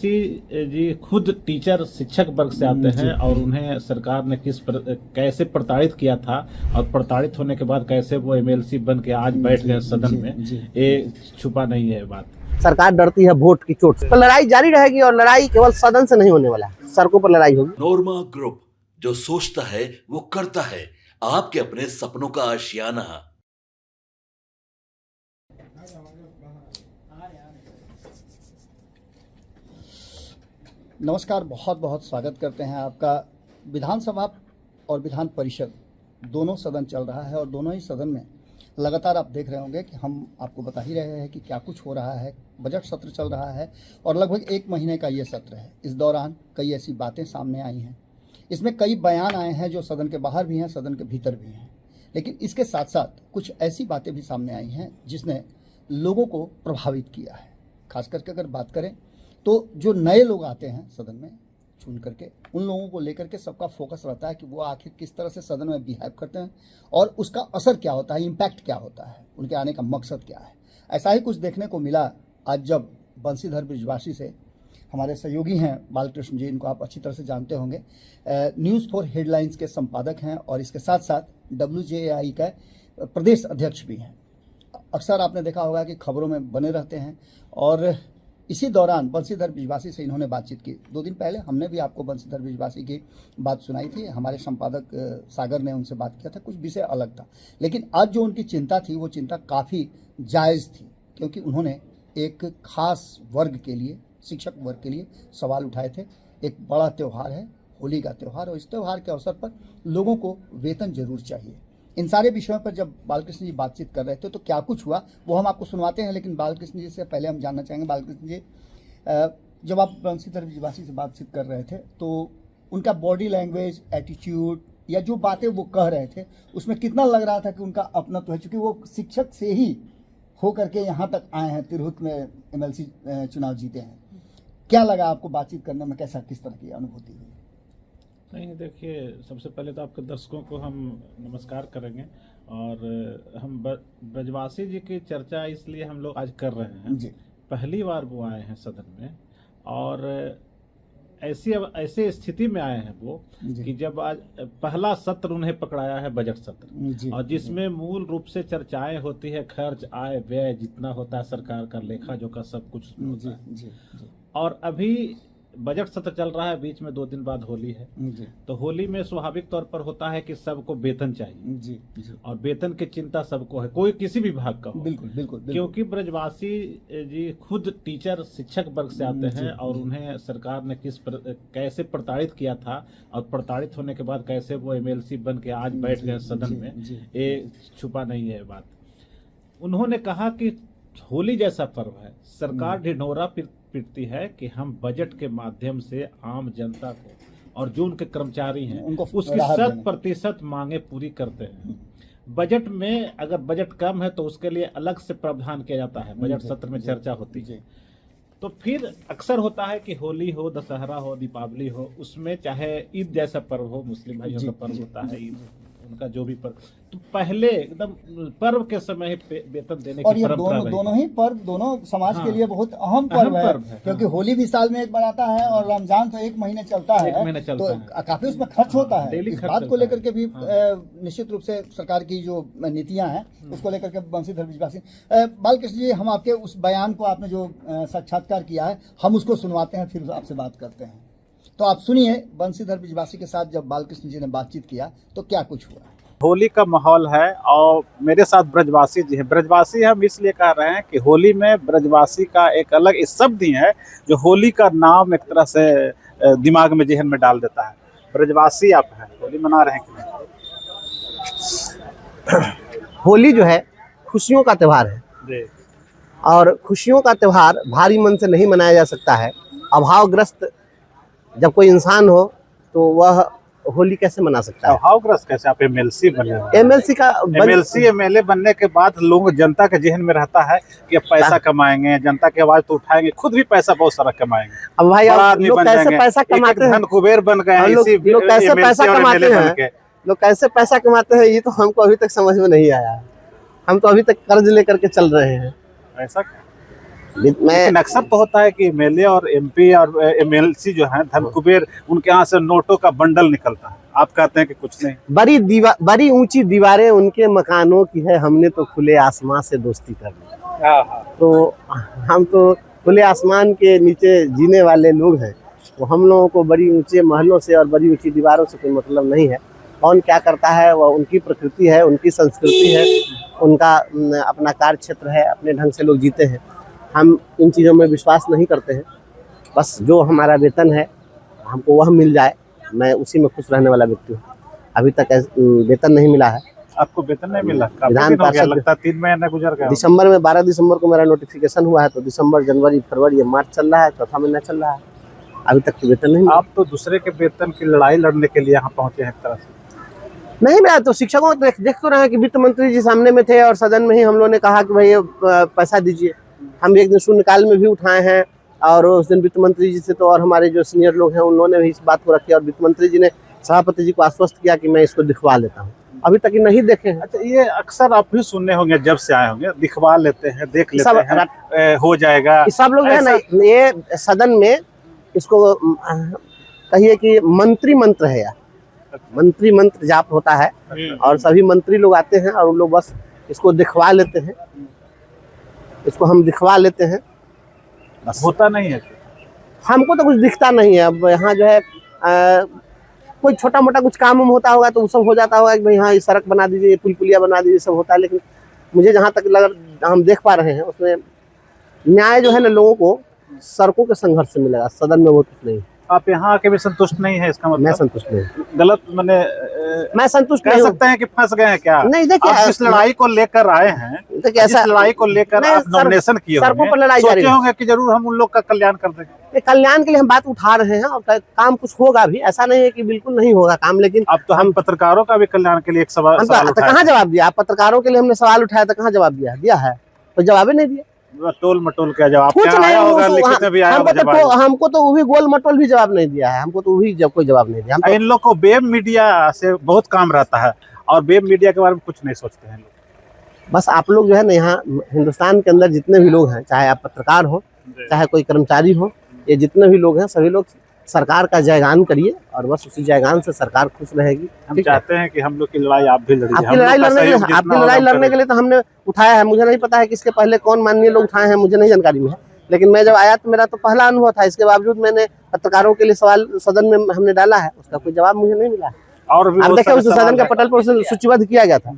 ब्रजवासी जी खुद टीचर शिक्षक वर्ग से आते हैं और उन्हें सरकार ने कैसे प्रताड़ित किया था और प्रताड़ित होने के बाद कैसे वो एमएलसी बन के आज बैठ गए सदन में, ये छुपा नहीं है बात। सरकार डरती है वोट की चोट से, तो लड़ाई जारी रहेगी और लड़ाई केवल सदन से नहीं होने वाला है, सड़कों पर लड़ाई होगी। नोरमा ग्रुप, जो सोचता है वो करता है, आपके अपने सपनों का आशियाना। नमस्कार, बहुत बहुत स्वागत करते हैं आपका। विधानसभा और विधान परिषद दोनों सदन चल रहा है और दोनों ही सदन में लगातार आप देख रहे होंगे कि हम आपको बता ही रहे हैं कि क्या कुछ हो रहा है। बजट सत्र चल रहा है और लगभग 1 महीने का ये सत्र है। इस दौरान कई ऐसी बातें सामने आई हैं, इसमें कई बयान आए हैं जो सदन के बाहर भी हैं, सदन के भीतर भी हैं। लेकिन इसके साथ साथ कुछ ऐसी बातें भी सामने आई हैं जिसने लोगों को प्रभावित किया है। खास करके अगर बात करें तो जो नए लोग आते हैं सदन में चुन करके, उन लोगों को लेकर के सबका फोकस रहता है कि वो आखिर किस तरह से सदन में बिहेव करते हैं और उसका असर क्या होता है, इम्पैक्ट क्या होता है, उनके आने का मकसद क्या है। ऐसा ही कुछ देखने को मिला आज जब बंशीधर ब्रिजवासी से हमारे सहयोगी हैं बालकृष्ण जी, इनको आप अच्छी तरह से जानते होंगे, न्यूज़ फॉर हेडलाइंस के संपादक हैं और इसके साथ साथ WJAI का प्रदेश अध्यक्ष भी हैं। अक्सर आपने देखा होगा कि खबरों में बने रहते हैं और इसी दौरान बंशीधर ब्रिजवासी से इन्होंने बातचीत की। 2 दिन पहले हमने भी आपको बंशीधर ब्रिजवासी की बात सुनाई थी, हमारे संपादक सागर ने उनसे बात किया था, कुछ विषय अलग था। लेकिन आज जो उनकी चिंता थी वो चिंता काफ़ी जायज़ थी, क्योंकि उन्होंने एक खास वर्ग के लिए, शिक्षक वर्ग के लिए सवाल उठाए थे। एक बड़ा त्यौहार है होली का त्यौहार और इस त्यौहार के अवसर पर लोगों को वेतन जरूर चाहिए। इन सारे विषयों पर जब बालकृष्ण जी बातचीत कर रहे थे तो क्या कुछ हुआ वो हम आपको सुनवाते हैं। लेकिन बालकृष्ण जी से पहले हम जानना चाहेंगे, बालकृष्ण जी, जब आप बंशीधर ब्रिजवासी से बातचीत कर रहे थे तो उनका बॉडी लैंग्वेज, एटीट्यूड या जो बातें वो कह रहे थे उसमें कितना लग रहा था कि उनका अपनत्व है, क्योंकि वो शिक्षक से ही हो करके यहाँ तक आए हैं, तिरहुत में MLC चुनाव जीते हैं। क्या लगा आपको बातचीत करने में, कैसा किस तरह की अनुभूति हुई? नहीं, देखिए, सबसे पहले तो आपके दर्शकों को हम नमस्कार करेंगे और हम ब्रजवासी जी की चर्चा इसलिए हम लोग आज कर रहे हैं जी। पहली बार वो आए हैं सदन में और ऐसे स्थिति में आए हैं वो कि जब आज पहला सत्र उन्हें पकड़ाया है बजट सत्र, और जिसमें मूल रूप से चर्चाएं होती है, खर्च आय व्यय जितना होता है सरकार का, लेखा जोखा सब कुछ होता है। और अभी बजट सत्र चल रहा है, बीच में 2 दिन बाद होली है तो होली में स्वाभाविक तौर पर होता है कि सबको वेतन चाहिए और वेतन की चिंता सबको है, कोई किसी भी विभाग का हो। बिल्कुल। क्योंकि ब्रजवासी जी खुद टीचर शिक्षक वर्ग से आते हैं और उन्हें सरकार ने कैसे प्रताड़ित किया था और प्रताड़ित होने के बाद कैसे वो MLC बन के आज बैठ गए सदन में, ये छुपा नहीं है बात। उन्होंने कहा कि होली जैसा पर्व है, सरकार ढिढोरा पीटती है कि हम बजट के माध्यम से आम जनता को और जो उनके कर्मचारी हैं उसकी 100% मांगे पूरी करते हैं। बजट में अगर बजट कम है तो उसके लिए अलग से प्रावधान किया जाता है, बजट सत्र में चर्चा होती है। तो फिर अक्सर होता है कि होली हो, दशहरा हो, दीपावली हो, उसमें चाहे ईद जैसा पर्व हो, मुस्लिम भाइयों का पर्व होता है ईद, उनका जो भी पर्व, तो पहले एकदम पर्व के समय ही वेतन देने की परंपरा रही। दोनों ही पर्व दोनों समाज के लिए बहुत अहम पर्व है, क्योंकि होली भी साल में एक बार आता है और रमजान तो 1 महीने चलता है, तो काफी उसमें खर्च होता है। इस बात को लेकर के भी निश्चित रूप से सरकार की जो नीतियां हैं उसको लेकर के बंशीधर ब्रिजवासी, बालकृष्ण जी, हम आपके उस बयान को, आपने जो साक्षात्कार किया है, हम उसको सुनवाते हैं, फिर आपसे बात करते हैं। तो आप सुनिए बंशीधर ब्रिजवासी के साथ जब बालकृष्ण जी ने बातचीत किया तो क्या कुछ हुआ। होली का माहौल है और मेरे साथ ब्रजवासी जी हैं। ब्रजवासी हम इसलिए कह रहे हैं कि होली में ब्रजवासी का एक अलग इस शब्द ही है जो होली का नाम एक तरह से दिमाग में, जहन में डाल देता है। ब्रजवासी आप हैं, होली मना रहे हैं कि नहीं? होली जो है खुशियों का त्यौहार है और खुशियों का त्यौहार भारी मन से नहीं मनाया जा सकता है। अभावग्रस्त जब कोई इंसान हो तो वह होली कैसे मना सकता है? अभावग्रस्त कैसे? आप MLC बने, MLA बनने के बाद लोग, जनता के जहन में रहता है कि अब पैसा कमाएंगे, जनता की आवाज तो उठाएंगे, खुद भी पैसा बहुत सारा कमाएंगे। अब भाई लोग कैसे पैसा कमाते हैं, धन कुबेर बन गए हैं, लोग कैसे पैसा कमाते हैं, लोग कैसे पैसा कमाते हैं, ये तो हमको अभी तक समझ में नहीं आया है। हम तो अभी तक कर्ज लेकर के चल रहे हैं। ऐसा मैं लेकिन अक्सर तो होता है कि एमएलए और एमपी और एमएलसी जो है धन कुबेर, उनके यहाँ से नोटों का बंडल निकलता है, आप कहते हैं कि कुछ नहीं। बड़ी ऊंची दीवारें उनके मकानों की है, हमने तो खुले आसमां से दोस्ती कर ली। तो हम तो खुले आसमान के नीचे जीने वाले लोग हैं, तो हम लोगों को बड़ी ऊंचे महलों से और बड़ी ऊंची दीवारों से कोई मतलब नहीं है। कौन क्या करता है वह उनकी प्रकृति है, उनकी संस्कृति है, उनका अपना कार्य क्षेत्र है, अपने ढंग से लोग जीते हैं। हम इन चीज़ों में विश्वास नहीं करते हैं। बस जो हमारा वेतन है हमको वह मिल जाए, मैं उसी में खुश रहने वाला व्यक्ति हूँ। अभी तक वेतन नहीं मिला है। आपको वेतन नहीं मिला? विधान पार्षद लगता 3 महीने गुजर गया। दिसंबर में 12 दिसंबर को मेरा नोटिफिकेशन हुआ है, तो दिसंबर, जनवरी, फरवरी, मार्च चल रहा है, चौथा महीना चल रहा है, अभी तक तो वेतन नहीं मिला। आप तो दूसरे के वेतन की लड़ाई लड़ने के लिए यहाँ पहुंचे हैं एक तरह से। नहीं मिला तो शिक्षकों को देख तो रहे हैं कि वित्त मंत्री जी सामने में थे और सदन में ही हम लोगों ने कहा कि भाई पैसा दीजिए। हम एक दिन शून्यकाल में भी उठाए हैं और उस दिन वित्त मंत्री जी से तो और हमारे जो सीनियर लोग हैं उन्होंने भी इस बात को रखी और वित्त मंत्री जी ने सभापति जी को आश्वस्त किया कि मैं इसको दिखवा लेता हूँ। अभी तक ये नहीं देखे हैं। अच्छा, ये अक्सर आप भी सुनने होंगे जब से आए होंगे, दिखवा लेते हैं, देख लेते हैं, हो जाएगा। सब लोग है ना, ये सदन में इसको कहिए कि मंत्री मंत्र है, यार मंत्री मंत्र जाप होता है और सभी मंत्री लोग आते हैं और उन लोग बस इसको दिखवा लेते हैं, इसको हम दिखवा लेते हैं, बस। होता नहीं है, हमको तो कुछ दिखता नहीं है। अब यहाँ जो है कोई छोटा मोटा कुछ काम होता होगा तो वो सब हो जाता होगा कि भाई हाँ ये सड़क बना दीजिए, ये पुल पुलिया बना दीजिए, सब होता है। लेकिन मुझे जहाँ तक हम देख पा रहे हैं उसमें न्याय जो है ना लोगों को सड़कों के संघर्ष से मिलेगा, सदन में वो कुछ नहीं। आप यहाँ आके भी संतुष्ट नहीं है, इसका मतलब? मैं संतुष्ट नहीं, गलत मैं संतुष्ट कह नहीं सकते हैं कि फंस गए हैं क्या? नहीं देखिए, आप जिस लड़ाई को लेकर आए हैं, जिस लड़ाई को लेकर आप नॉमिनेशन किए सड़कों पर लड़ाई सोचे होंगे कि जरूर हम उन लोग का कल्याण कर देंगे। कल्याण के लिए हम बात उठा रहे हैं और काम कुछ होगा भी, ऐसा नहीं है कि बिल्कुल नहीं होगा काम। लेकिन अब तो हम पत्रकारों का भी कल्याण के लिए एक सवाल कहाँ जवाब दिया? आप पत्रकारों के लिए हमने सवाल उठाया था, कहाँ जवाब दिया है? तो जवाब ही नहीं दिया। टोल मटोल का जवाब कुछ नहीं होगा, लिखित में भी आया होगा। हमको तो वो भी गोल मटोल भी जवाब नहीं दिया है, हमको तो वो भी कोई जवाब नहीं दिया। इन लोग को वेब मीडिया से बहुत काम रहता है और वेब मीडिया के बारे में कुछ नहीं सोचते हैं लोग। बस आप लोग जो है ना, यहाँ हिंदुस्तान के अंदर जितने भी लोग हैं, चाहे आप पत्रकार हो, चाहे कोई कर्मचारी हो, ये जितने भी लोग हैं सभी लोग सरकार का जयगान करिए और बस उसी जयगान से सरकार खुश रहेगी। हम चाहते हैं कि हम लोग की लड़ाई आप भी लड़िए। आपकी लड़ाई लड़ने के लिए तो हमने उठाया है। मुझे नहीं पता है कि इसके पहले कौन माननीय लोग उठाए हैं, मुझे नहीं जानकारी में है। लेकिन मैं जब आया तो मेरा तो पहला अनुभव था, इसके बावजूद मैंने पत्रकारों के लिए सवाल सदन में हमने डाला है, उसका कोई जवाब मुझे नहीं मिला। और आप देखिए उस सदन का पटल पर सूचीबद्ध किया गया था,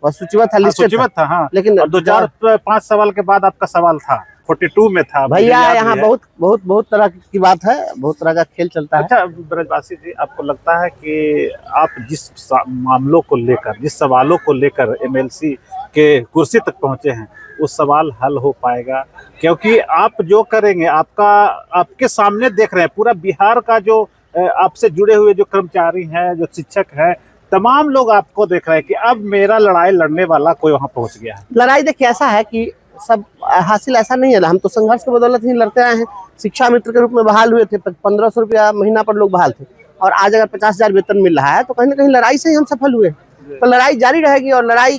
और सूचीबद्ध था, लिस्टेड था, हाँ। लेकिन 2005 सवाल के बाद आपका सवाल था, 42 में था भैया। यहाँ बहुत तरह की बात है, बहुत तरह का खेल चलता है। अच्छा ब्रजवासी जी, आपको लगता है कि आप जिस मामलों को लेकर, जिस सवालों को लेकर एमएलसी के कुर्सी तक पहुंचे हैं, वो सवाल हल हो पाएगा? क्योंकि आप जो करेंगे, आपके सामने देख रहे हैं पूरा बिहार का जो आपसे जुड़े हुए जो कर्मचारी हैं, जो शिक्षक हैं, तमाम लोग आपको देख रहे हैं कि अब मेरा लड़ाई लड़ने वाला कोई वहां पहुंच गया है। लड़ाई देखिए ऐसा है कि सब हासिल ऐसा नहीं है, हम तो संघर्ष के बदौलत ही लड़ते आए हैं। शिक्षा मित्र के रूप में बहाल हुए थे, 1500 रुपया महीना पर लोग बहाल थे, और आज अगर 50,000 वेतन मिल रहा है तो कहीं ना कहीं लड़ाई से ही हम सफल हुए। तो लड़ाई जारी रहेगी, और लड़ाई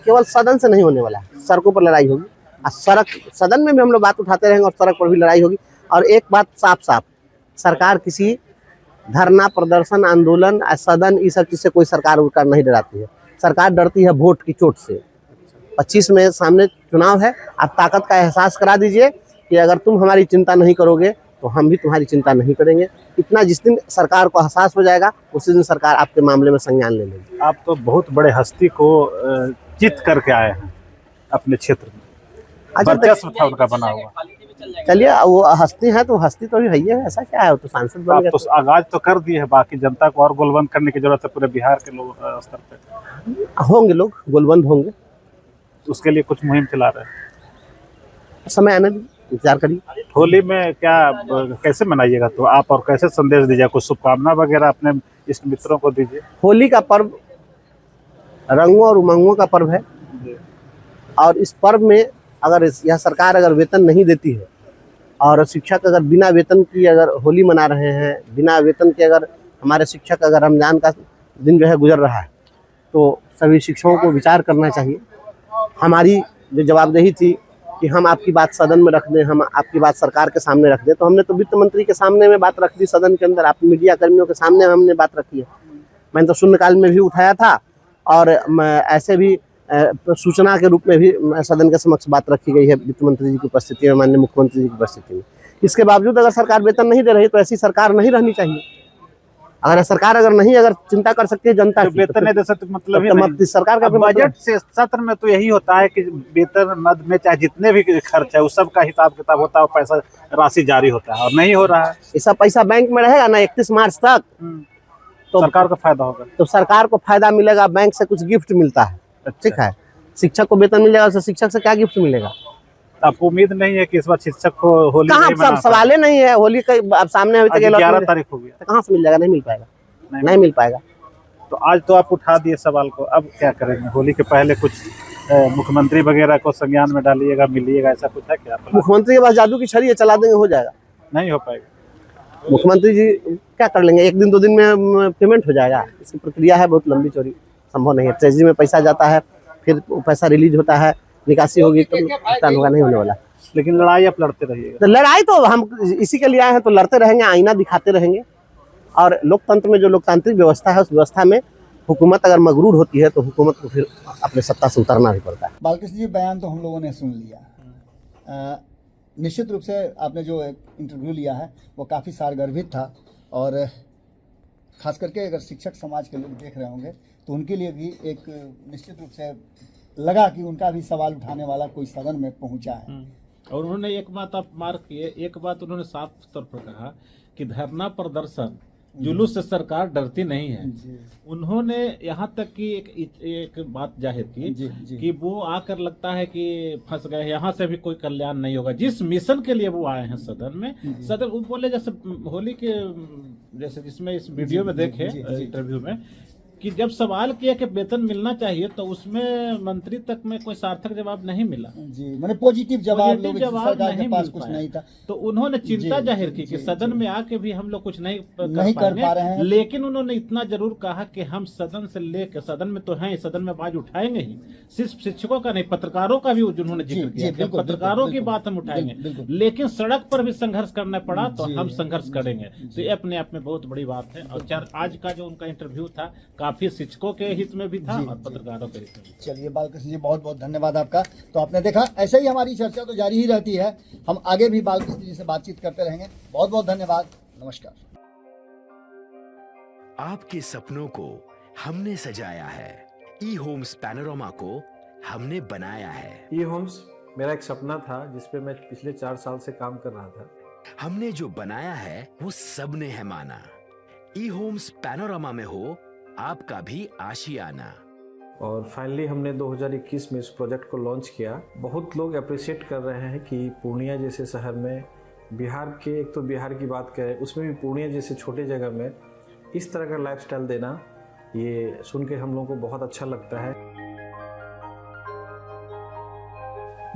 केवल सदन से नहीं होने वाला है, सड़कों पर लड़ाई होगी, और सदन में भी हम लोग बात उठाते रहेंगे और सड़क पर भी लड़ाई होगी। और एक बात साफ, सरकार किसी धरना, प्रदर्शन, आंदोलन, सदन, इस सब चीज से कोई सरकार उड़कर नहीं डराती है। सरकार डरती है वोट की चोट से। 25 में सामने चुनाव है, आप ताकत का एहसास करा दीजिए कि अगर तुम हमारी चिंता नहीं करोगे तो हम भी तुम्हारी चिंता नहीं करेंगे। इतना जिस दिन सरकार को एहसास हो जाएगा, उसी दिन सरकार आपके मामले में संज्ञान ले लेगी। आप तो बहुत बड़े हस्ती को चित करके आए हैं अपने क्षेत्र में, वर्चस्व था उनका बना हुआ। चलिए, वो हस्ती है तो हस्ती तो भी है, ऐसा क्या है, तो सांसद बन गए। आप तो आगाज तो कर दिए है, बाकी जनता को और गोलबंद करने की जरूरत है पूरे बिहार के लोग स्तर पे। होंगे लोग गोलबंद होंगे, उसके लिए कुछ मुहिम चला रहे हैं। समय आने दीजिए, इंतजार करिए। होली में क्या कैसे मनाइएगा, तो आप और कैसे संदेश दीजिए, कुछ शुभकामना वगैरह अपने इष्ट मित्रों को दीजिए? होली का पर्व रंगों और उमंगों का पर्व है, और इस पर्व में अगर यह सरकार अगर वेतन नहीं देती है, और शिक्षक अगर बिना वेतन की अगर होली मना रहे हैं, बिना वेतन के अगर हमारे शिक्षक अगर रमजान का दिन जो है गुजर रहा है, तो सभी शिक्षकों को विचार करना चाहिए। हमारी जो जवाबदेही थी कि हम आपकी बात सदन में रख दें, हम आपकी बात सरकार के सामने रख दें। तो हमने तो वित्त मंत्री के सामने में बात रख दी सदन के अंदर, आप मीडिया कर्मियों के सामने हमने बात रखी है। मैंने तो शून्यकाल में भी उठाया था और ऐसे भी सूचना के रूप में भी सदन के समक्ष बात रखी गई है वित्त मंत्री जी की उपस्थिति में, माननीय मुख्यमंत्री जी की उपस्थिति में। इसके बावजूद अगर सरकार वेतन नहीं दे रही तो ऐसी सरकार नहीं रहनी चाहिए। अगर सरकार अगर चिंता कर सकती है जनता की, वेतन नहीं दे सकते मतलब सरकार का बजट से सत्र में तो यही होता है कि वेतन मद में चाहे जितने भी खर्च है उस सब का हिसाब किताब होता है, पैसा राशि जारी होता है और नहीं हो रहा है। ये सब पैसा बैंक में रहेगा ना 31 मार्च तक, तो सरकार को फायदा होगा, तो सरकार को फायदा मिलेगा। बैंक से कुछ गिफ्ट मिलता है, ठीक है। शिक्षक को वेतन मिल जाएगा, शिक्षक से क्या गिफ्ट मिलेगा? आपको उम्मीद नहीं है कि इस बार शिक्षक को होली कहाँ, सब सवाल नहीं है। होली का अब सामने अभी तक 11 तारीख हो गया, तो कहाँ से मिल जाएगा? नहीं मिल पाएगा, नहीं मिल पाएगा। तो आज तो आप उठा दिए सवाल को, अब क्या करेंगे? होली के पहले कुछ मुख्यमंत्री वगैरह को संज्ञान में डालिएगा, मिलिएगा, ऐसा कुछ है क्या? मुख्यमंत्री के पास जादू की छड़ी है, चला देंगे, हो जाएगा। नहीं हो पाएगा। मुख्यमंत्री जी क्या कर लेंगे? 1 दिन 2 दिन में पेमेंट हो जाएगा। इसकी प्रक्रिया है बहुत लंबी चौड़ी, संभव नहीं है। ट्रेजरी में पैसा जाता है, फिर पैसा रिलीज होता है, निकासी होगी तो भुगतान होगा, नहीं होने वाला। लेकिन लड़ाई आप लड़ते रहिएगा। तो लड़ाई तो हम इसी के लिए आए हैं, तो लड़ते रहेंगे, आईना दिखाते रहेंगे। और लोकतंत्र में जो लोकतांत्रिक व्यवस्था है उस व्यवस्था में हुकूमत अगर मगरूर होती है तो हुकूमत को फिर अपने सत्ता से उतरना भी पड़ता है। बालकृष्ण जी, बयान तो हम लोगों ने सुन लिया। निश्चित रूप से आपने जो एक इंटरव्यू लिया है वो काफ़ी सारगर्भित था, और खास करके अगर शिक्षक समाज के लोग देख रहे होंगे तो उनके लिए भी एक निश्चित रूप से लगा कि उनका भी सवाल उठाने वाला कोई सदन में पहुंचा है। और उन्होंने एक बात आप मार्क किए, एक बात उन्होंने साफ तौर पर कहा कि धरना प्रदर्शन जुलूस से सरकार डरती नहीं है। उन्होंने यहाँ तक कि एक बात जाहिर की कि वो आकर लगता है कि फंस गए, यहाँ से भी कोई कल्याण नहीं होगा। जिस मिशन के लिए वो आए हैं सदन में, सदन वो बोले जैसे होली के, जैसे जिसमें इस वीडियो में देखे इंटरव्यू में, कि जब सवाल किया कि वेतन मिलना चाहिए तो उसमें मंत्री तक में कोई सार्थक जवाब नहीं मिला जी, मैंने पॉजिटिव जवाब सरकार के पास कुछ नहीं था। तो उन्होंने चिंता जाहिर की कि सदन में आके भी हम लोग कुछ नहीं कर पा रहे हैं। लेकिन उन्होंने इतना जरूर कहा कि हम सदन से लेकर, सदन में तो हैं, सदन में आवाज उठाएंगे ही, सिर्फ शिक्षकों का नहीं, पत्रकारों का भी उन्होंने जिक्र किया, पत्रकारों की बात हम उठाएंगे, लेकिन सड़क पर भी संघर्ष करना पड़ा तो हम संघर्ष करेंगे। तो ये अपने आप में बहुत बड़ी बात है। और आज का जो उनका इंटरव्यू था काफी शिक्षकों के हित में भी था और पत्रकारों के हित में भी। चलिए बालकृष्ण जी, बहुत बहुत धन्यवाद आपका। तो आपने देखा, ऐसे ही हमारी चर्चा तो जारी ही रहती है, हम आगे भी बालकृष्ण जी से बातचीत करते रहेंगे। बहुत बहुत धन्यवाद, नमस्कार। आपके सपनों को हमने सजाया है, ई होम्स पैनोरामा को हमने बनाया है। ई होम्स मेरा एक सपना था जिस पे मैं पिछले 4 साल से काम कर रहा था। हमने जो बनाया है वो सबने है माना। ई होम्स पैनोरामा में हो आपका भी आशियाना। और फाइनली हमने 2021 में इस प्रोजेक्ट को लॉन्च किया। बहुत लोग अप्रिशिएट कर रहे हैं कि पूर्णिया जैसे शहर में, बिहार के, एक तो बिहार की बात करें उसमें भी पूर्णिया जैसे छोटे जगह में इस तरह का लाइफस्टाइल देना, ये सुन के हम लोगों को बहुत अच्छा लगता है।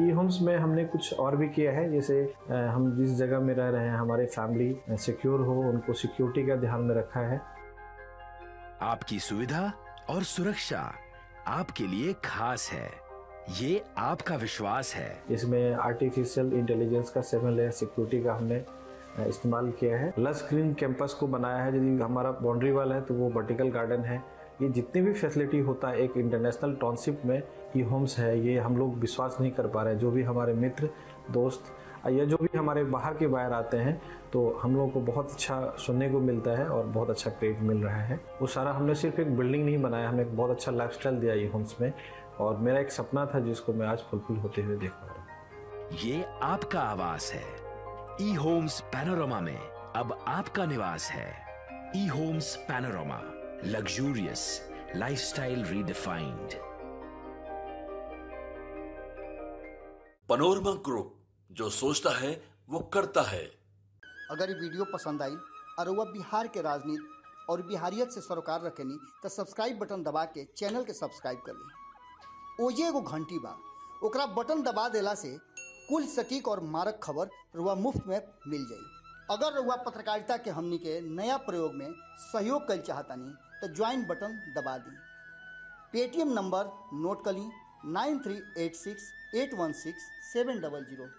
ई होम्स में हमने कुछ और भी किया है, जैसे हम जिस जगह में रह रहे हैं हमारे फैमिली सिक्योर हो, उनको सिक्योरिटी का ध्यान में रखा है। आपकी सुविधा और सुरक्षा आपके लिए खास है, ये आपका विश्वास है। इसमें आर्टिफिशियल इंटेलिजेंस का 7 लेयर सिक्योरिटी का हमने इस्तेमाल किया है। लस ग्रीन कैंपस को बनाया है, यदि हमारा बाउंड्री वाल है तो वो वर्टिकल गार्डन है। ये जितनी भी फैसिलिटी होता है एक इंटरनेशनल टाउनशिप में ई होम्स है, ये हम लोग विश्वास नहीं कर पा रहे हैं। जो भी हमारे मित्र दोस्त या जो भी हमारे बाहर के बाहर आते हैं तो हम लोगों को बहुत अच्छा सुनने को मिलता है और बहुत अच्छा क्रेडिट मिल रहा है। वो सारा हमने सिर्फ एक बिल्डिंग नहीं बनाया, हमें एक बहुत अच्छा लाइफस्टाइल दिया ई होम्स में, और मेरा एक सपना था जिसको मैं आज फुलफिल होते हुए देख पा रहा हूँ। ये आपका आवास है। ई होम्स पैनोरामा में अब आपका निवास है। E Homes Panorama, luxurious lifestyle redefined. Panorama Group, जो सोचता है वो करता है। अगर ये वीडियो पसंद आई और वह बिहार के राजनीति और बिहारियत से सरोकार रखेनी तो सब्सक्राइब बटन दबा के चैनल के सब्सक्राइब कर ली। ओजे एगो घंटी बा, ओकरा बटन दबा देला से कुल सटीक और मारक खबर रुआ मुफ्त में मिल जाई। अगर रुआ पत्रकारिता के हमनी के नया प्रयोग में सहयोग कर चाहतानी तो ज्वाइन बटन दबा दी। पेटीएम नंबर नोट कर ली 9386816700।